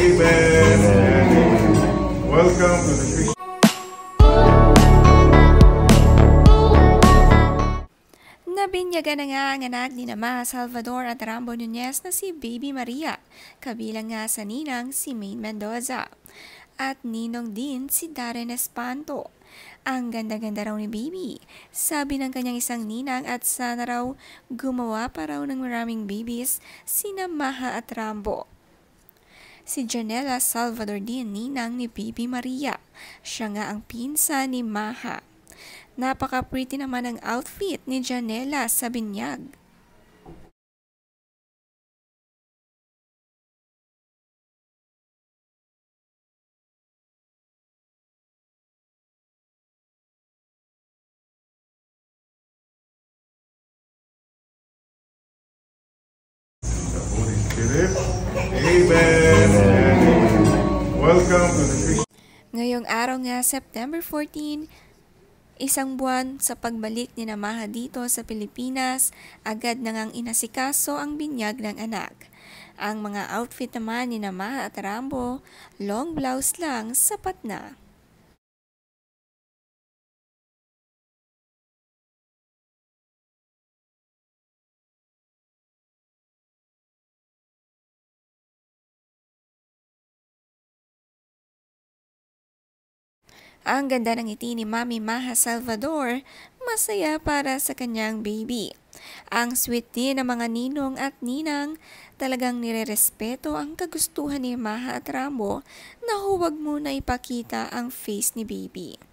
Amen. Welcome to the Christian. Nabinyagan na nga ang anak ni Maha Salvador at Rambo Nunez na si Baby Maria, kabilang nga sa ninang si Maine Mendoza. At ninong din si Darren Espanto. Ang ganda-ganda raw ni Baby, sabi ng kanyang isang ninang, at sana raw gumawa pa raw ng maraming babies sina Maha at Rambo. Si Janela Salvador din ninang ni Baby Maria. Siya nga ang pinsan ni Maha. Napaka-pretty naman ang outfit ni Janela sa binyag. The Holy Spirit. Amen. Welcome to the Christian. Ngayong araw nga, September 14, isang buwan sa pagbalik ni Maha dito sa Pilipinas, agad na ngang inasikaso ang binyag ng anak. Ang mga outfit naman ni Maha at Rambo, long blouse lang, sapat na. Ang ganda ng ngiti ni Mami Maha Salvador, masaya para sa kanyang baby. Ang sweet din ng mga ninong at ninang, talagang nirerespeto ang kagustuhan ni Maha at Rambo na huwag muna ipakita ang face ni baby.